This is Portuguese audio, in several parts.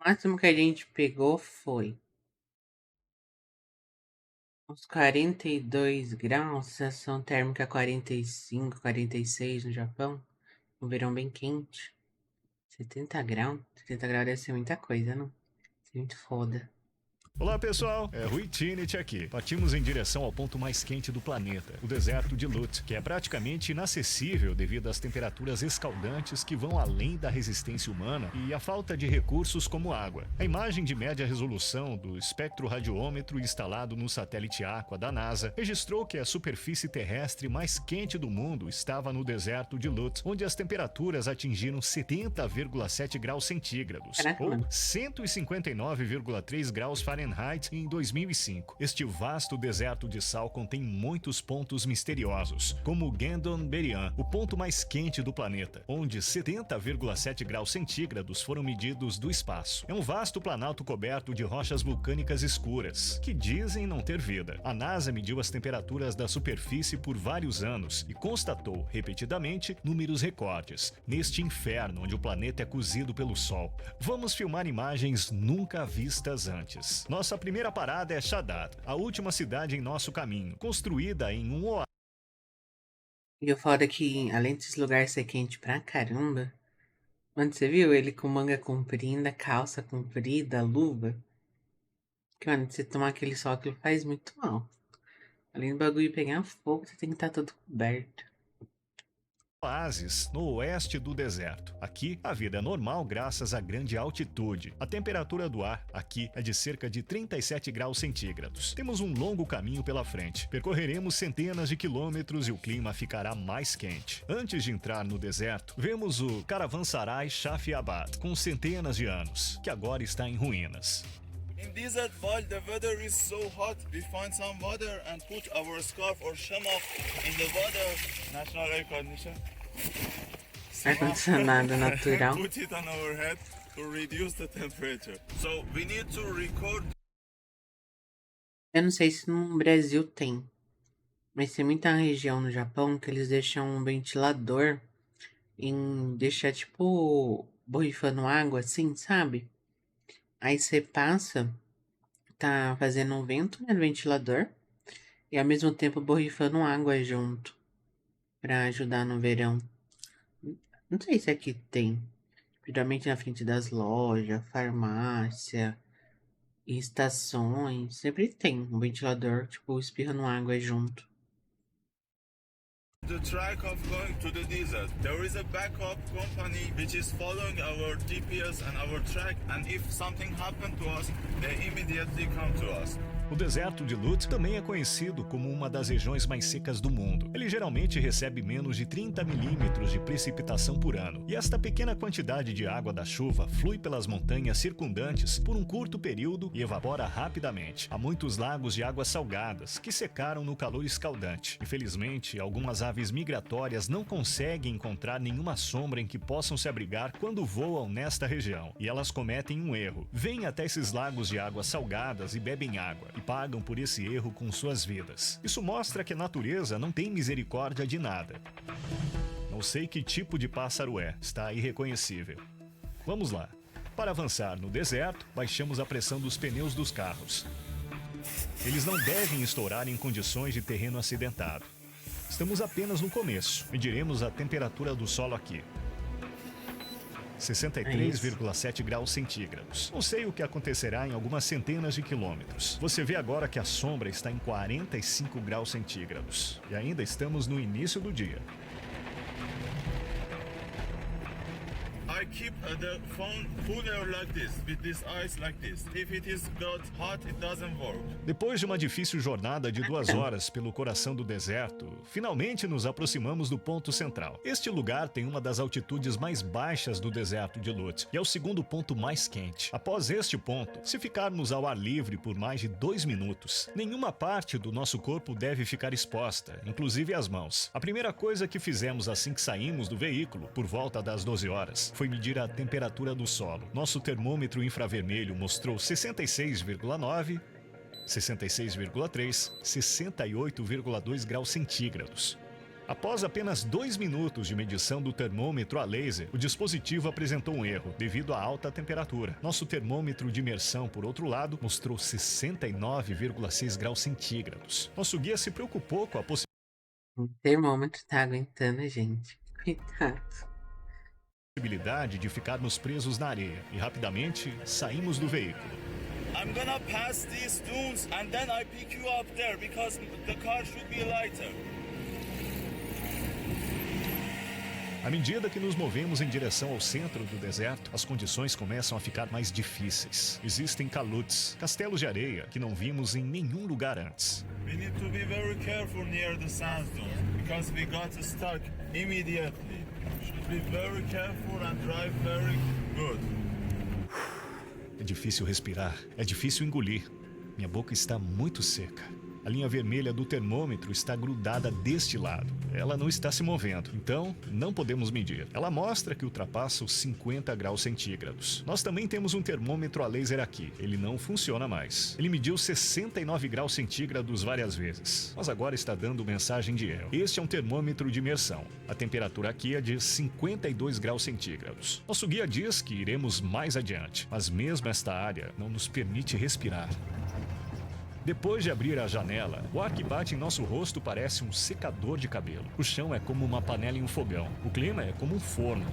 máximo que a gente pegou foi uns 42 graus, sensação térmica 45, 46 no Japão. Um verão bem quente. 70 graus? 70 graus deve ser muita coisa, não? Deve ser muito foda. Olá pessoal, é Rui Tinit aqui. Partimos em direção ao ponto mais quente do planeta, o deserto de Lut, que é praticamente inacessível devido às temperaturas escaldantes que vão além da resistência humana e a falta de recursos como água. A imagem de média resolução do espectroradiômetro instalado no satélite Aqua da NASA registrou que a superfície terrestre mais quente do mundo estava no deserto de Lut, onde as temperaturas atingiram 70,7 graus centígrados, Caraca, ou mano. 159,3 graus Fahrenheit em 2005. Este vasto deserto de sal contém muitos pontos misteriosos, como o Gendon Berian, o ponto mais quente do planeta, onde 70,7 graus centígrados foram medidos do espaço. É um vasto planalto coberto de rochas vulcânicas escuras, que dizem não ter vida. A NASA mediu as temperaturas da superfície por vários anos e constatou, repetidamente, números recordes, neste inferno onde o planeta é cozido pelo Sol. Vamos filmar imagens nunca vistas antes. Nossa primeira parada é Shaddad, a última cidade em nosso caminho, construída em um oásis. E eu falo que, além desse lugar ser quente pra caramba, mano, você viu ele com manga comprida, calça comprida, luva? Que, mano, você tomar aquele sol, aquilo faz muito mal. Além do bagulho pegar fogo, você tem que estar todo coberto. Oásis no oeste do deserto. Aqui, a vida é normal graças à grande altitude. A temperatura do ar aqui é de cerca de 37 graus centígrados. Temos um longo caminho pela frente. Percorreremos centenas de quilômetros e o clima ficará mais quente. Antes de entrar no deserto, vemos o Caravansarai Shafiabad, com centenas de anos, que agora está em ruínas. In desert, while the weather is so hot, we find some water and put our scarf or shama in the water. National air condition. Ar-condicionado natural. Put it on our head to reduce the temperature. So we need to record. Eu não sei se no Brasil tem, mas tem muita região no Japão que eles deixam um ventilador em deixar tipo borrifando água assim, sabe? Aí você passa, tá fazendo um vento né, no ventilador e ao mesmo tempo borrifando água junto pra ajudar no verão. Não sei se aqui tem. Geralmente na frente das lojas, farmácia e estações, sempre tem um ventilador, tipo, espirrando água junto. The track of going to the desert. There is a backup company which is following our GPS and our track, and if something happened to us, they immediately come to us. O deserto de Lut também é conhecido como uma das regiões mais secas do mundo. Ele geralmente recebe menos de 30 milímetros de precipitação por ano. E esta pequena quantidade de água da chuva flui pelas montanhas circundantes por um curto período e evapora rapidamente. Há muitos lagos de águas salgadas que secaram no calor escaldante. Infelizmente, algumas aves migratórias não conseguem encontrar nenhuma sombra em que possam se abrigar quando voam nesta região. E elas cometem um erro. Vêm até esses lagos de águas salgadas e bebem água. E pagam por esse erro com suas vidas. Isso mostra que a natureza não tem misericórdia de nada. Não sei que tipo de pássaro é, está irreconhecível. Vamos lá. Para avançar no deserto, baixamos a pressão dos pneus dos carros. Eles não devem estourar em condições de terreno acidentado. Estamos apenas no começo. Mediremos a temperatura do solo aqui. 63,7 graus centígrados. Não sei o que acontecerá em algumas centenas de quilômetros. Você vê agora que a sombra está em 45 graus centígrados. E ainda estamos no início do dia. I keep the phone full air like this, with this ice like this. If it is got hot, it doesn't work. Depois de uma difícil jornada de 2 horas pelo coração do deserto, finalmente nos aproximamos do ponto central. Este lugar tem uma das altitudes mais baixas do deserto de Lut e é o segundo ponto mais quente. Após este ponto, se ficarmos ao ar livre por mais de 2 minutos, nenhuma parte do nosso corpo deve ficar exposta, inclusive as mãos. A primeira coisa que fizemos assim que saímos do veículo, por volta das 12 horas, foi medir a temperatura do solo. Nosso termômetro infravermelho mostrou 66,9, 66,3, 68,2 graus centígrados. Após apenas 2 minutos de medição do termômetro a laser, o dispositivo apresentou um erro devido à alta temperatura. Nosso termômetro de imersão, por outro lado, mostrou 69,6 graus centígrados. Nosso guia se preocupou com a O termômetro tá aguentando, gente. Coitado. possibilidade de ficarmos presos na areia e rapidamente saímos do veículo. I'm gonna pass these dunes and then I pick you up there because the car should be lighter. À medida que nos movemos em direção ao centro do deserto, as condições começam a ficar mais difíceis. Existem calotes, castelos de areia, que não vimos em nenhum lugar antes. We need to be very careful near the sand dunes because we got stuck immediately. Should be very careful and drive very good. É difícil respirar, é difícil engolir. Minha boca está muito seca. A linha vermelha do termômetro está grudada deste lado. Ela não está se movendo, então não podemos medir. Ela mostra que ultrapassa os 50 graus centígrados. Nós também temos um termômetro a laser aqui. Ele não funciona mais. Ele mediu 69 graus centígrados várias vezes, mas agora está dando mensagem de erro. Este é um termômetro de imersão. A temperatura aqui é de 52 graus centígrados. Nosso guia diz que iremos mais adiante, mas mesmo esta área não nos permite respirar. Depois de abrir a janela, o ar que bate em nosso rosto parece um secador de cabelo. O chão é como uma panela em um fogão. O clima é como um forno.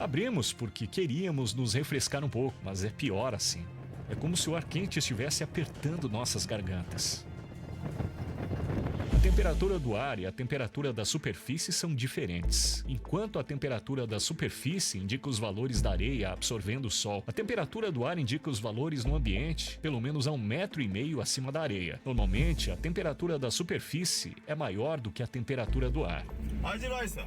Abrimos porque queríamos nos refrescar um pouco, mas é pior assim. É como se o ar quente estivesse apertando nossas gargantas. A temperatura do ar e a temperatura da superfície são diferentes. Enquanto a temperatura da superfície indica os valores da areia absorvendo o sol, a temperatura do ar indica os valores no ambiente, pelo menos a 1,5 metro acima da areia. Normalmente, a temperatura da superfície é maior do que a temperatura do ar. Hadi Raisa.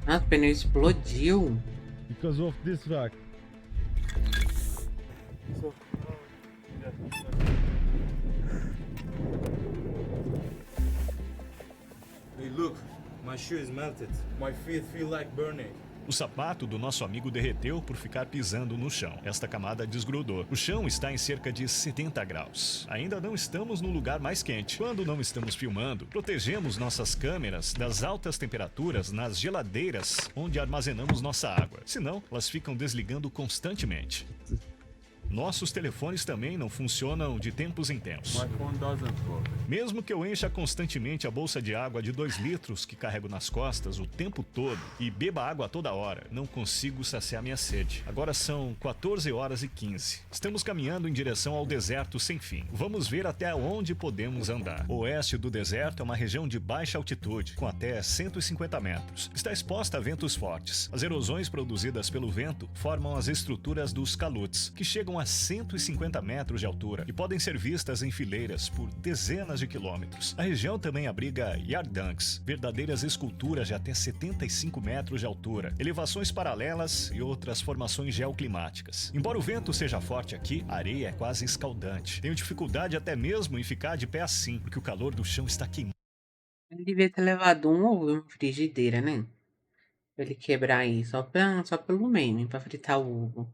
Nossa, o pneu explodiu. Because of this rock. So, hey, look, my shoe is melted. My feet feel like burning. O sapato do nosso amigo derreteu por ficar pisando no chão. Esta camada desgrudou. O chão está em cerca de 70 graus. Ainda não estamos no lugar mais quente. Quando não estamos filmando, protegemos nossas câmeras das altas temperaturas nas geladeiras onde armazenamos nossa água. Senão, elas ficam desligando constantemente. Nossos telefones também não funcionam de tempos em tempos. My phone doesn't work. Mesmo que eu encha constantemente a bolsa de água de 2 litros que carrego nas costas o tempo todo e beba água a toda hora, não consigo saciar minha sede. Agora são 14h15. Estamos caminhando em direção ao deserto sem fim. Vamos ver até onde podemos andar. O oeste do deserto é uma região de baixa altitude, com até 150 metros. Está exposta a ventos fortes. As erosões produzidas pelo vento formam as estruturas dos calotes, que chegam a 150 metros de altura e podem ser vistas em fileiras por dezenas de quilômetros. A região também abriga yardangs, verdadeiras esculturas de até 75 metros de altura, elevações paralelas e outras formações geoclimáticas. Embora o vento seja forte aqui, a areia é quase escaldante. Tenho dificuldade até mesmo em ficar de pé assim, porque o calor do chão está queimando. Ele devia ter levado um ovo e uma frigideira, né? Pra ele quebrar aí, só pelo meme, pra fritar o ovo.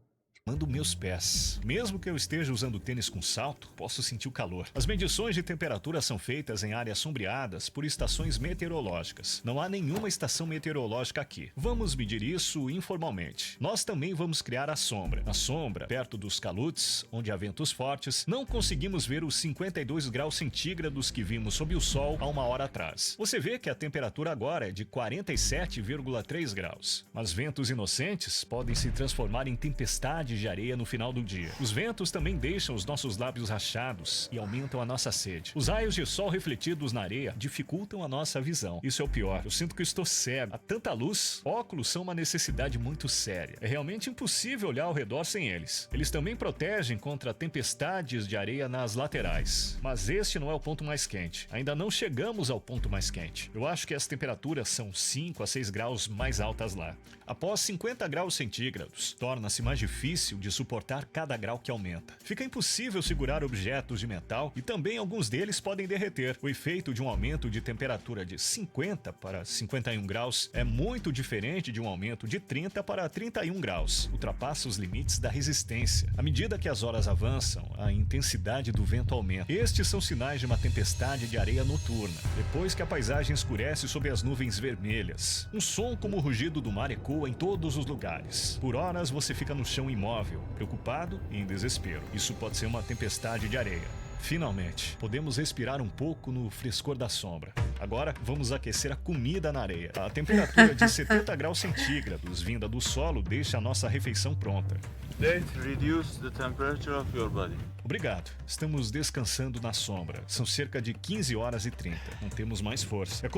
Meus pés. Mesmo que eu esteja usando tênis com salto, posso sentir o calor. As medições de temperatura são feitas em áreas sombreadas por estações meteorológicas. Não há nenhuma estação meteorológica aqui. Vamos medir isso informalmente. Nós também vamos criar a sombra. Na sombra, perto dos calotes, onde há ventos fortes, não conseguimos ver os 52 graus centígrados que vimos sob o sol há 1 hora atrás. Você vê que a temperatura agora é de 47,3 graus. Mas ventos inocentes podem se transformar em tempestades de areia no final do dia. Os ventos também deixam os nossos lábios rachados e aumentam a nossa sede. Os raios de sol refletidos na areia dificultam a nossa visão. Isso é o pior. Eu sinto que estou cego. Há tanta luz. Óculos são uma necessidade muito séria. É realmente impossível olhar ao redor sem eles. Eles também protegem contra tempestades de areia nas laterais. Mas este não é o ponto mais quente. Ainda não chegamos ao ponto mais quente. Eu acho que as temperaturas são 5 a 6 graus mais altas lá. Após 50 graus centígrados, torna-se mais difícil difícil de suportar cada grau que aumenta. Fica impossível segurar objetos de metal e também alguns deles podem derreter. O efeito de um aumento de temperatura de 50 para 51 graus é muito diferente de um aumento de 30 para 31 graus. Ultrapassa os limites da resistência. À medida que as horas avançam, a intensidade do vento aumenta. Estes são sinais de uma tempestade de areia noturna. Depois que a paisagem escurece sob as nuvens vermelhas, um som como o rugido do mar ecoa em todos os lugares. Por horas você fica no chão imóvel, preocupado e em desespero. Isso pode ser uma tempestade de areia. Finalmente, podemos respirar um pouco no frescor da sombra. Agora, vamos aquecer a comida na areia. A temperatura de 70 graus centígrados vinda do solo deixa a nossa refeição pronta. That reduce the temperature of your body. Obrigado. Estamos descansando na sombra. São cerca de 15 horas e 30. Não temos mais força.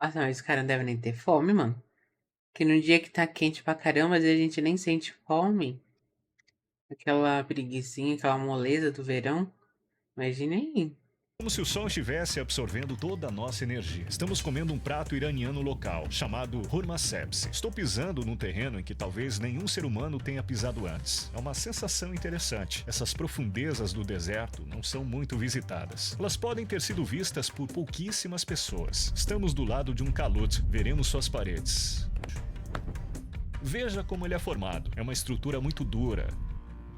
Nossa, mas esse cara não deve nem ter fome, mano. Que no dia que tá quente pra caramba, às vezes a gente nem sente fome. Aquela preguicinha, aquela moleza do verão. Imagina aí. Como se o sol estivesse absorvendo toda a nossa energia. Estamos comendo um prato iraniano local, chamado hurma sebze. Estou pisando num terreno em que talvez nenhum ser humano tenha pisado antes. É uma sensação interessante. Essas profundezas do deserto não são muito visitadas. Elas podem ter sido vistas por pouquíssimas pessoas. Estamos do lado de um calut. Veremos suas paredes. Veja como ele é formado. É uma estrutura muito dura.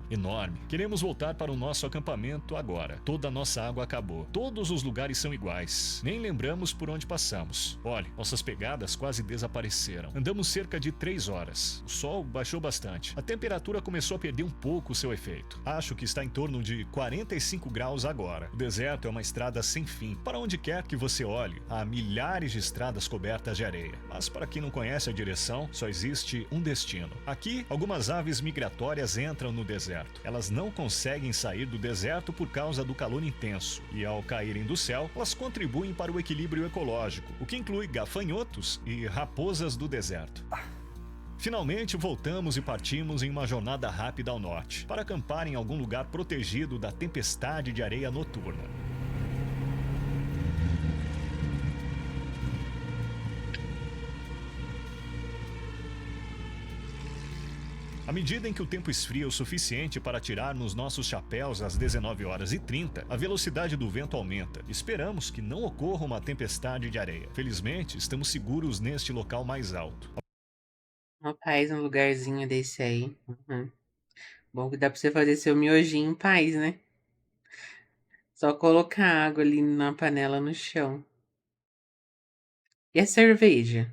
Enorme. Queremos voltar para o nosso acampamento agora. Toda a nossa água acabou. Todos os lugares são iguais. Nem lembramos por onde passamos. Olhe, nossas pegadas quase desapareceram. Andamos cerca de 3 horas. O sol baixou bastante. A temperatura começou a perder um pouco o seu efeito. Acho que está em torno de 45 graus agora. O deserto é uma estrada sem fim. Para onde quer que você olhe, há milhares de estradas cobertas de areia. Mas para quem não conhece a direção, só existe um destino. Aqui, algumas aves migratórias entram no deserto. Elas não conseguem sair do deserto por causa do calor intenso, e ao caírem do céu, elas contribuem para o equilíbrio ecológico, o que inclui gafanhotos e raposas do deserto. Finalmente voltamos e partimos em uma jornada rápida ao norte, para acampar em algum lugar protegido da tempestade de areia noturna. À medida em que o tempo esfria o suficiente para tirarmos nossos chapéus às 19 horas e 30, a velocidade do vento aumenta. Esperamos que não ocorra uma tempestade de areia. Felizmente, estamos seguros neste local mais alto. Rapaz, um lugarzinho desse aí. Bom que dá pra você fazer seu miojinho em paz, né? Só colocar água ali na panela no chão. E a cerveja?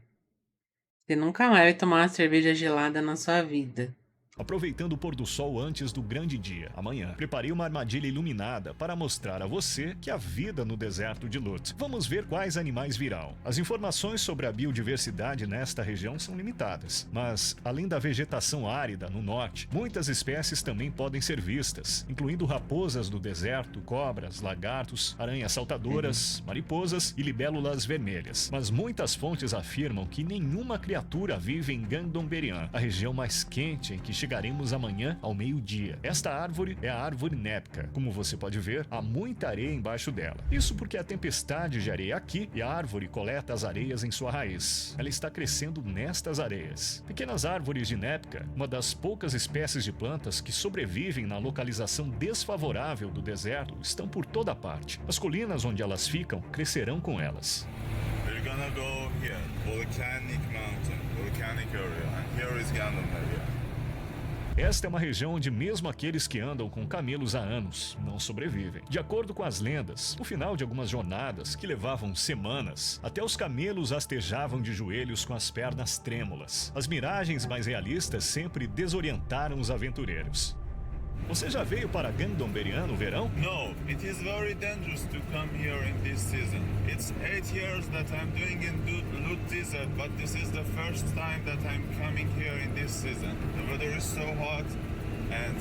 Você nunca mais vai tomar uma cerveja gelada na sua vida. Aproveitando o pôr do sol antes do grande dia, amanhã, preparei uma armadilha iluminada para mostrar a você que há vida no deserto de Lut. Vamos ver quais animais virão. As informações sobre a biodiversidade nesta região são limitadas, mas, além da vegetação árida no norte, muitas espécies também podem ser vistas, incluindo raposas do deserto, cobras, lagartos, aranhas saltadoras, mariposas e libélulas vermelhas. Mas muitas fontes afirmam que nenhuma criatura vive em Gandonberian, a região mais quente em que chegaremos amanhã ao meio-dia. Esta árvore é a árvore népca. Como você pode ver, há muita areia embaixo dela. Isso porque a tempestade de areia aqui e a árvore coleta as areias em sua raiz. Ela está crescendo nestas areias. Pequenas árvores de népca, uma das poucas espécies de plantas que sobrevivem na localização desfavorável do deserto, estão por toda parte. As colinas onde elas ficam crescerão com elas. We're gonna go here, volcanic mountain, volcanic area, and here is Gandon area. Esta é uma região onde mesmo aqueles que andam com camelos há anos não sobrevivem. De acordo com as lendas, no final de algumas jornadas, que levavam semanas, até os camelos rastejavam de joelhos com as pernas trêmulas. As miragens mais realistas sempre desorientaram os aventureiros. Você já veio para Gandonberian no verão? No, it is very dangerous to come here in this season. It's 8 years that I'm doing in Lut Desert, but this is the first time that I'm coming here in this season. The weather is so hot and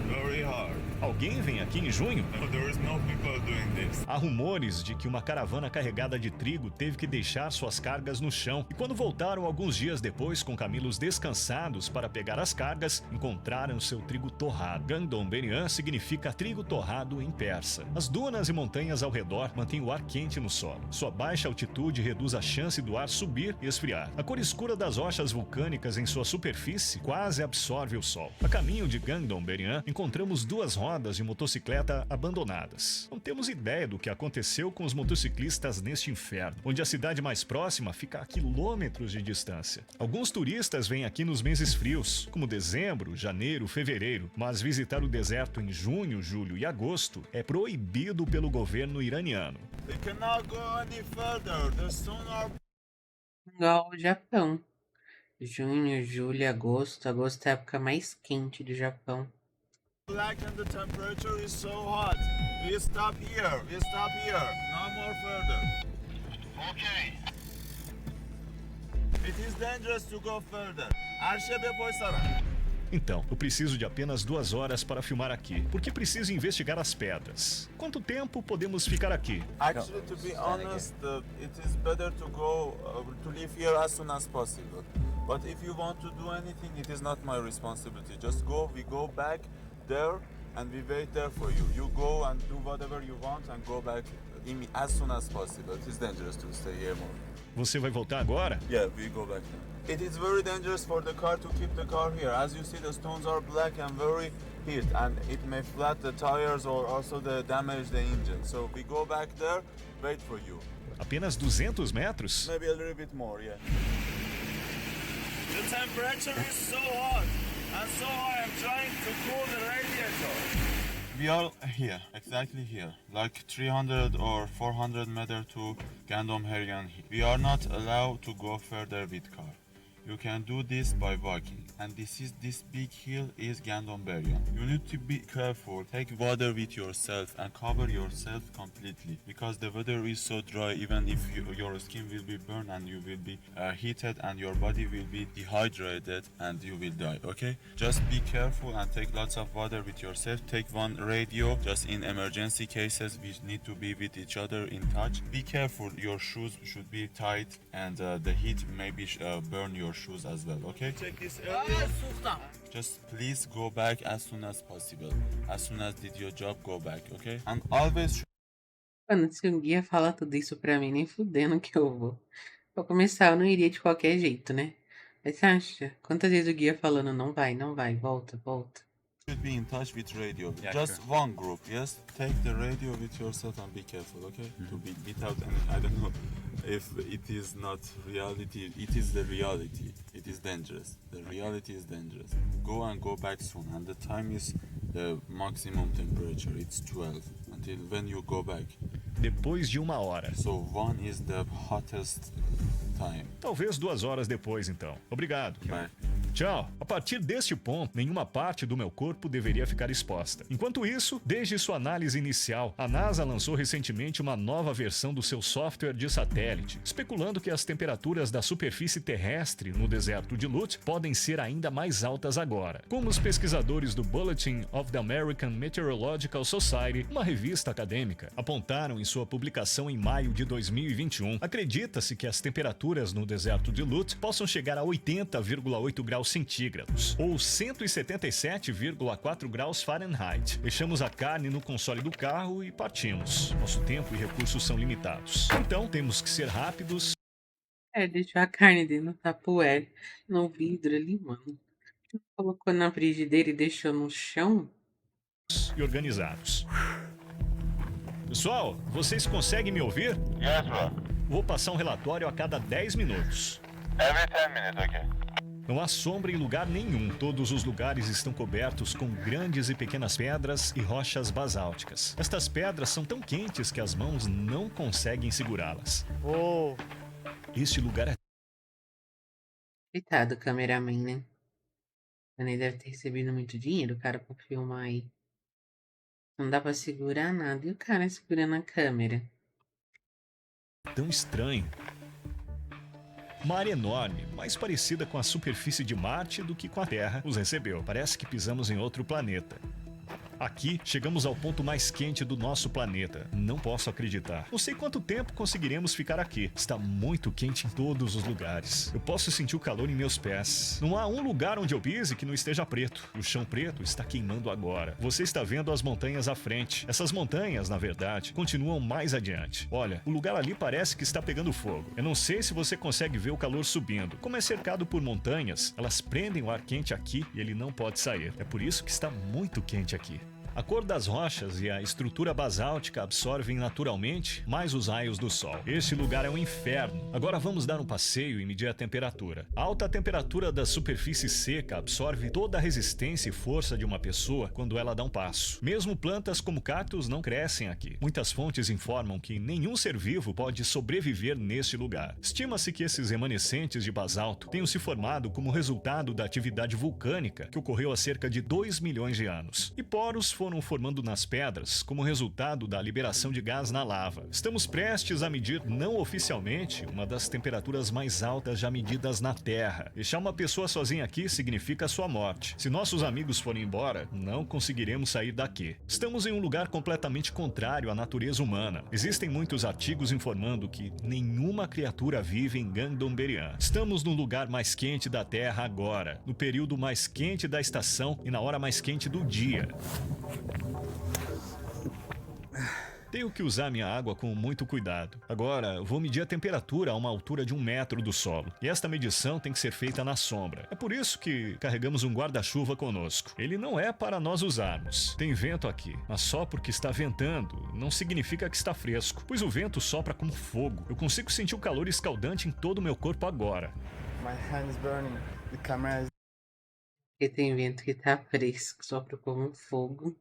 very hard. Alguém vem aqui em junho? No, there is no people doing this. Há rumores de que uma caravana carregada de trigo teve que deixar suas cargas no chão e quando voltaram alguns dias depois com camelos descansados para pegar as cargas, encontraram seu trigo torrado. Gandon Berian significa trigo torrado em persa. As dunas e montanhas ao redor mantêm o ar quente no solo. Sua baixa altitude reduz a chance do ar subir e esfriar. A cor escura das rochas vulcânicas em sua superfície quase absorve o sol. A caminho de Gandon Berian, encontramos duas rodas de motocicleta abandonadas. Não temos ideia do que aconteceu com os motociclistas neste inferno, onde a cidade mais próxima fica a quilômetros de distância. Alguns turistas vêm aqui nos meses frios, como dezembro, janeiro, fevereiro, mas visitar o deserto em junho, julho e agosto é proibido pelo governo iraniano. We cannot go any further. The sun are Igual o Japão. Junho, julho, agosto. Agosto é a época mais quente do Japão. black and the temperature is so hot. We stop here. We stop here. No more further. Okay. It is dangerous to go further. Arşebe Poysara. Então, eu preciso de apenas 2 horas para filmar aqui, porque preciso investigar as pedras. Quanto tempo podemos ficar aqui? Actually, to be honest, it is better to go to leave here as soon as possible. But if you want to do anything, it is not my responsibility. Just go. We go back there and we wait there for you. You go and do whatever you want and go back as soon as possible. It is dangerous to stay here more. Você vai voltar agora? Yeah, we go back now. It is very dangerous for the car to keep the car here. As you see, the stones are black and very heat, and it may flat the tires or also damage the engine. So we go back there, wait for you. Apenas 200 metros? Maybe a little bit more, yeah. The temperature is so hot, and so I am trying to cool the radiator. We are here, exactly here, like 300 or 400 meters to Gandom Herian. We are not allowed to go further with car. You can do this by walking, and this big hill is Gandomberian. You need to be careful. Take water with yourself and cover yourself completely, because the weather is so dry. Even if your skin will be burned and you will be heated and your body will be dehydrated and you will die. Okay, just be careful and take lots of water with yourself. Take one radio, just in emergency cases we need to be with each other in touch. Be careful. Your shoes should be tight, and the heat maybe burn your shoes as well. Okay, check this area. Just please go back as soon as possible. As soon as did your job, go back. Okay, and always. Mano, se um guia fala tudo isso pra mim, nem fudendo que eu vou. Pra começar, eu não iria de qualquer jeito, né? Mas você acha? Quantas vezes o guia falando, não vai, volta, volta. Should be in touch with radio. Yeah, Just sure. one group. Yes, take the radio with yourself and be careful. Okay, to be without any. I don't know if it is not reality. It is the reality. It is dangerous. The reality is dangerous. Go and go back soon. And the time is the maximum temperature. It's 12 until when you go back. Depois de 1 hora. So 1 is the hottest time. Talvez 2 horas depois, então. Obrigado. Bye. Tchau. A partir deste ponto, nenhuma parte do meu corpo deveria ficar exposta. Enquanto isso, desde sua análise inicial, a NASA lançou recentemente uma nova versão do seu software de satélite, especulando que as temperaturas da superfície terrestre no deserto de Lut podem ser ainda mais altas agora. Como os pesquisadores do Bulletin of the American Meteorological Society, uma revista acadêmica, apontaram em sua publicação em maio de 2021, acredita-se que as temperaturas no deserto de Lut possam chegar a 80,8 graus centígrados, ou 177,4 graus Fahrenheit. Deixamos a carne no console do carro e partimos. Nosso tempo e recursos são limitados. Então, temos que ser rápidos Deixou a carne dentro do tapoé, no vidro ali, mano. Colocou na frigideira e deixou no chão. e organizados. Pessoal, vocês conseguem me ouvir? Yes, bro. Vou passar um relatório a cada 10 minutos. Every 10 minutes, okay. Não há sombra em lugar nenhum. Todos os lugares estão cobertos com grandes e pequenas pedras e rochas basálticas. Estas pedras são tão quentes que as mãos não conseguem segurá-las. Oh, Este lugar é Coitado do cameraman, né? Ele deve ter recebido muito dinheiro, cara, pra filmar aí. Não dá pra segurar nada. E o cara segurando a câmera? tão estranho. Uma área enorme, mais parecida com a superfície de Marte do que com a Terra, nos recebeu. Parece que pisamos em outro planeta. Aqui, chegamos ao ponto mais quente do nosso planeta. Não posso acreditar. Não sei quanto tempo conseguiremos ficar aqui. Está muito quente em todos os lugares. Eu posso sentir o calor em meus pés. Não há um lugar onde eu pise que não esteja preto. O chão preto está queimando agora. Você está vendo as montanhas à frente. Essas montanhas, na verdade, continuam mais adiante. Olha, o lugar ali parece que está pegando fogo. Eu não sei se você consegue ver o calor subindo. Como é cercado por montanhas, elas prendem o ar quente aqui e ele não pode sair. É por isso que está muito quente aqui. A cor das rochas e a estrutura basáltica absorvem naturalmente mais os raios do sol. Este lugar é um inferno. Agora vamos dar um passeio e medir a temperatura. A alta temperatura da superfície seca absorve toda a resistência e força de uma pessoa quando ela dá um passo. Mesmo plantas como cactos não crescem aqui. Muitas fontes informam que nenhum ser vivo pode sobreviver neste lugar. Estima-se que esses remanescentes de basalto tenham se formado como resultado da atividade vulcânica que ocorreu há cerca de 2 milhões de anos. E poros foram formando nas pedras como resultado da liberação de gás na lava. Estamos prestes a medir, não oficialmente, uma das temperaturas mais altas já medidas na Terra. Deixar uma pessoa sozinha aqui significa sua morte. Se nossos amigos forem embora, não conseguiremos sair daqui. Estamos em um lugar completamente contrário à natureza humana. Existem muitos artigos informando que nenhuma criatura vive em Gangdomberian. Estamos no lugar mais quente da Terra agora, no período mais quente da estação e na hora mais quente do dia. Tenho que usar minha água com muito cuidado. Agora, vou medir a temperatura a uma altura de 1 metro do solo. E esta medição tem que ser feita na sombra. É por isso que carregamos um guarda-chuva conosco. Ele não é para nós usarmos. Tem vento aqui, mas só porque está ventando não significa que está fresco, pois o vento sopra como fogo. Eu consigo sentir o calor escaldante em todo o meu corpo agora. My hand is burning. The camera is... E tem vento que tá fresco, sopra como fogo.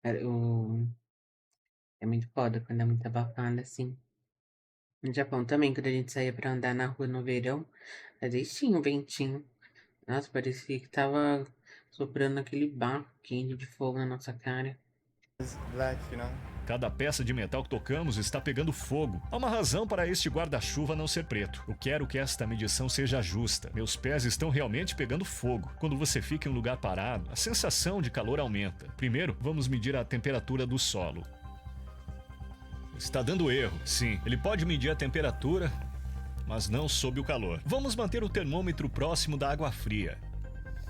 É muito foda quando é muito abafado assim. No Japão também, quando a gente saía pra andar na rua no verão, às vezes tinha um ventinho. Nossa, parecia que tava soprando aquele bafo quente de fogo na nossa cara. black, you know? Cada peça de metal que tocamos está pegando fogo. Há uma razão para este guarda-chuva não ser preto. Eu quero que esta medição seja justa. Meus pés estão realmente pegando fogo. Quando você fica em um lugar parado, a sensação de calor aumenta. Primeiro, vamos medir a temperatura do solo. Está dando erro. Sim, ele pode medir a temperatura, mas não sob o calor. Vamos manter o termômetro próximo da água fria,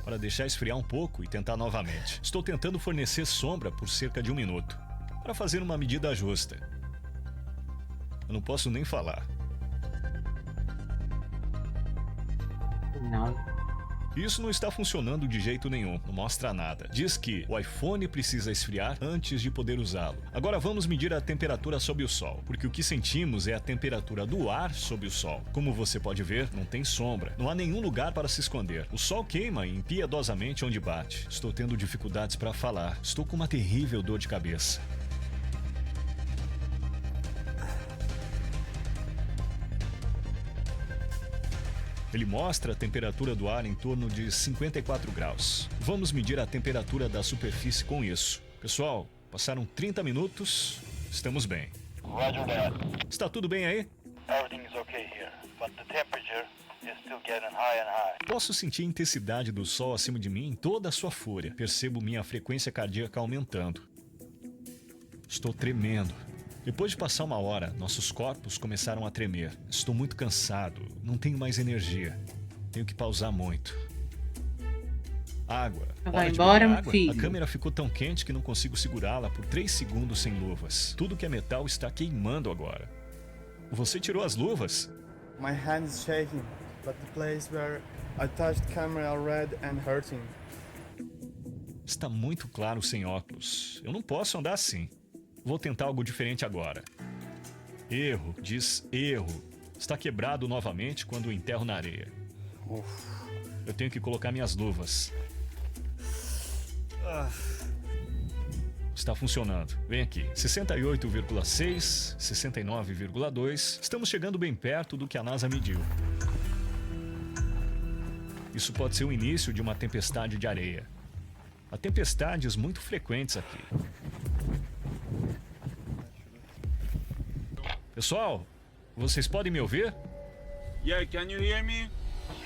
para deixar esfriar um pouco e tentar novamente. Estou tentando fornecer sombra por cerca de 1 minuto. Para fazer uma medida justa. Eu não posso nem falar. Não. Isso não está funcionando de jeito nenhum, não mostra nada. Diz que o iPhone precisa esfriar antes de poder usá-lo. Agora vamos medir a temperatura sob o sol, porque o que sentimos é a temperatura do ar sob o sol. Como você pode ver, não tem sombra, não há nenhum lugar para se esconder. O sol queima impiedosamente onde bate. Estou tendo dificuldades para falar, estou com uma terrível dor de cabeça. Ele mostra a temperatura do ar em torno de 54 graus. Vamos medir a temperatura da superfície com isso. Pessoal, passaram 30 minutos, estamos bem. Roger that. Está tudo bem aí? Everything is okay here, but the temperature is still getting high and high. Posso sentir a intensidade do sol acima de mim em toda a sua fúria. Percebo minha frequência cardíaca aumentando. Estou tremendo. Depois de passar 1 hora, nossos corpos começaram a tremer. Estou muito cansado, não tenho mais energia. Tenho que pausar muito. Água. Vai Hora de embora, beber meu água? filho. A câmera ficou tão quente que não consigo segurá-la por 3 segundos sem luvas. Tudo que é metal está queimando agora. Você tirou as luvas? My hand is shaking, but the place where I touched the camera are red and hurting. Está muito claro sem óculos. Eu não posso andar assim. Vou tentar algo diferente agora. Erro, diz erro. Está quebrado novamente quando o enterro na areia. Eu tenho que colocar minhas luvas. Está funcionando. Vem aqui. 68,6, 69,2. Estamos chegando bem perto do que a NASA mediu. Isso pode ser o início de uma tempestade de areia. Há tempestades muito frequentes aqui. Pessoal, vocês podem me ouvir? Yeah, can you hear me?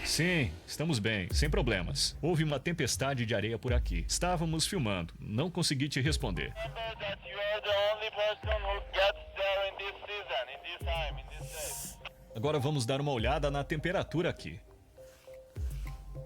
Sim, estamos bem, sem problemas. Houve uma tempestade de areia por aqui. Estávamos filmando. Não consegui te responder. Remember that you are the only person who gets there in this season, in this time, in this day. Agora vamos dar uma olhada na temperatura aqui.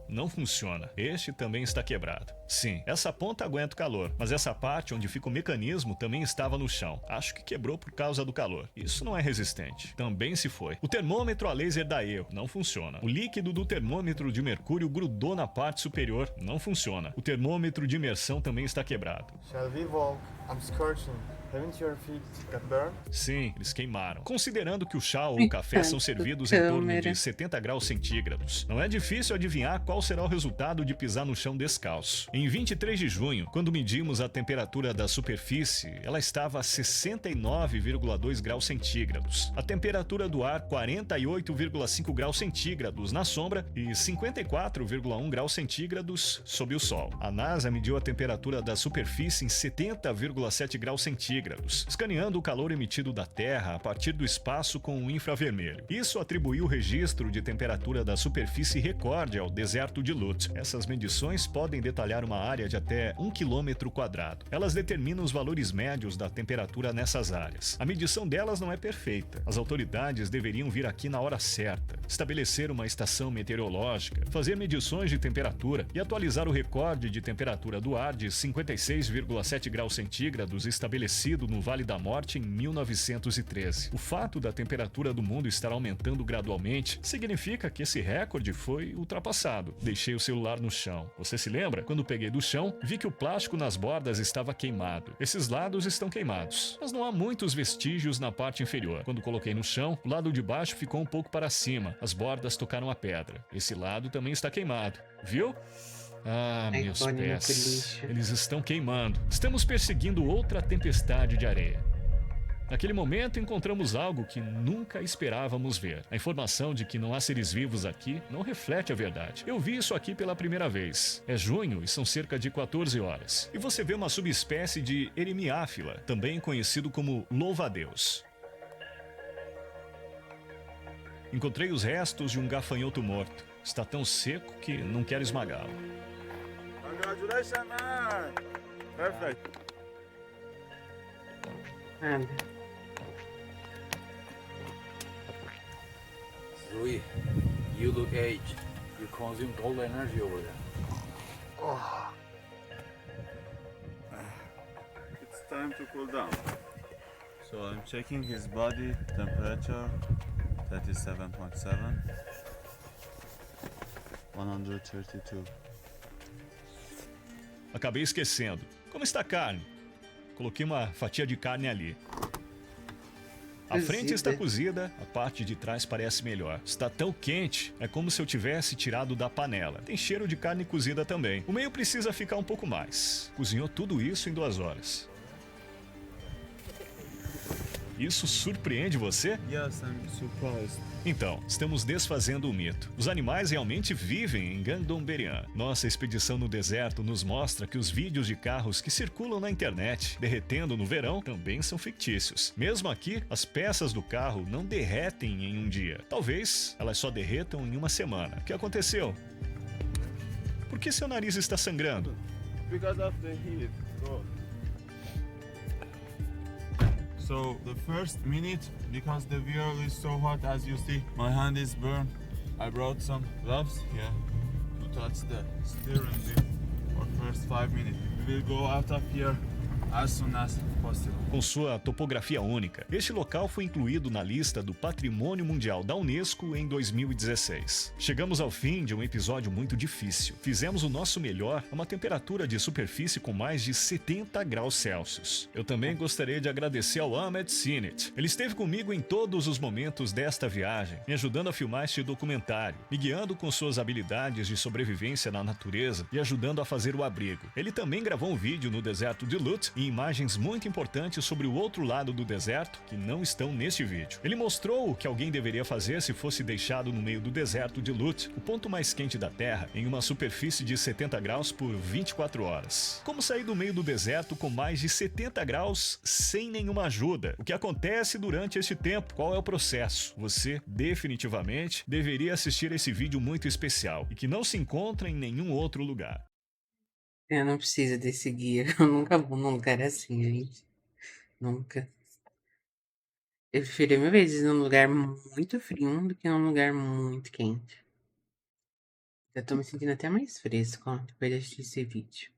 Não funciona. Este também está quebrado. Sim, essa ponta aguenta o calor, mas essa parte onde fica o mecanismo também estava no chão. Acho que quebrou por causa do calor. Isso não é resistente. Também se foi. O termômetro a laser dá erro. Não funciona. O líquido do termômetro de mercúrio grudou na parte superior. Não funciona. O termômetro de imersão também está quebrado. Shall we walk? I'm scorching. Haven't your feet got burned? Sim, eles queimaram. Considerando que o chá ou o café são servidos em torno de 70 graus centígrados, não é difícil adivinhar qual será o resultado de pisar no chão descalço. Em 23 de junho, quando medimos a temperatura da superfície, ela estava a 69,2 graus centígrados. A temperatura do ar, 48,5 graus centígrados na sombra e 54,1 graus centígrados sob o sol. A NASA mediu a temperatura da superfície em 70,7 graus centígrados, escaneando o calor emitido da Terra a partir do espaço com o infravermelho. Isso atribuiu o registro de temperatura da superfície recorde ao deserto de Lut. Essas medições podem detalhar uma área de até 1 km². Elas determinam os valores médios da temperatura nessas áreas. A medição delas não é perfeita. As autoridades deveriam vir aqui na hora certa, estabelecer uma estação meteorológica, fazer medições de temperatura e atualizar o recorde de temperatura do ar de 56,7 graus centígrados estabelecido no Vale da Morte em 1913. O fato da temperatura do mundo estar aumentando gradualmente significa que esse recorde foi ultrapassado. Deixei o celular no chão. Você se lembra? Quando peguei do chão, vi que o plástico nas bordas estava queimado. Esses lados estão queimados, mas não há muitos vestígios na parte inferior. Quando coloquei no chão, o lado de baixo ficou um pouco para cima. As bordas tocaram a pedra. Esse lado também está queimado. Viu? Ah, meus pés. Eles estão queimando. Estamos perseguindo outra tempestade de areia. Naquele momento, encontramos algo que nunca esperávamos ver. A informação de que não há seres vivos aqui não reflete a verdade. Eu vi isso aqui pela primeira vez. É junho e são cerca de 14 horas. E você vê uma subespécie de eremiáfila, também conhecido como louva-a-Deus. Encontrei os restos de um gafanhoto morto. Está tão seco que não quero esmagá-lo. Congratulations, man! Perfect. Nada. Rui, you look aged. You consumed all the energy over there. It's time to cool down. So I'm checking his body temperature, 37.7, 132. Acabei esquecendo. Como está a carne? Coloquei uma fatia de carne ali. A frente está cozida, a parte de trás parece melhor. Está tão quente, é como se eu tivesse tirado da panela. Tem cheiro de carne cozida também. O meio precisa ficar um pouco mais. Cozinhou tudo isso em 2 horas. Isso surpreende você? Yes, I'm surprised. Então, estamos desfazendo o mito. Os animais realmente vivem em Gangdong-Berian. Nossa expedição no deserto nos mostra que os vídeos de carros que circulam na internet derretendo no verão também são fictícios. Mesmo aqui, as peças do carro não derretem em um dia. Talvez elas só derretam em uma semana. O que aconteceu? Por que seu nariz está sangrando? Because of the heat. So the first minute, because the wheel is so hot, as you see, my hand is burned. I brought some gloves here to touch the steering wheel for first 5 minutes. We will go out of here as soon as possible. Com sua topografia única, este local foi incluído na lista do Patrimônio Mundial da Unesco em 2016. Chegamos ao fim de um episódio muito difícil. Fizemos o nosso melhor a uma temperatura de superfície com mais de 70 graus Celsius. Eu também gostaria de agradecer ao Ahmed Sinet. Ele esteve comigo em todos os momentos desta viagem, me ajudando a filmar este documentário, me guiando com suas habilidades de sobrevivência na natureza e ajudando a fazer o abrigo. Ele também gravou um vídeo no deserto de Lut e imagens muito importantes sobre o outro lado do deserto que não estão neste vídeo. Ele mostrou o que alguém deveria fazer se fosse deixado no meio do deserto de Lut, o ponto mais quente da Terra, em uma superfície de 70 graus por 24 horas. Como sair do meio do deserto com mais de 70 graus sem nenhuma ajuda? O que acontece durante este tempo? Qual é o processo? Você definitivamente deveria assistir esse vídeo muito especial e que não se encontra em nenhum outro lugar. Eu não preciso desse guia. Eu nunca vou num lugar assim, gente. Nunca. Eu prefiro mil vezes num lugar muito frio do que num lugar muito quente. Eu tô me sentindo até mais fresco, ó, depois de assistir esse vídeo.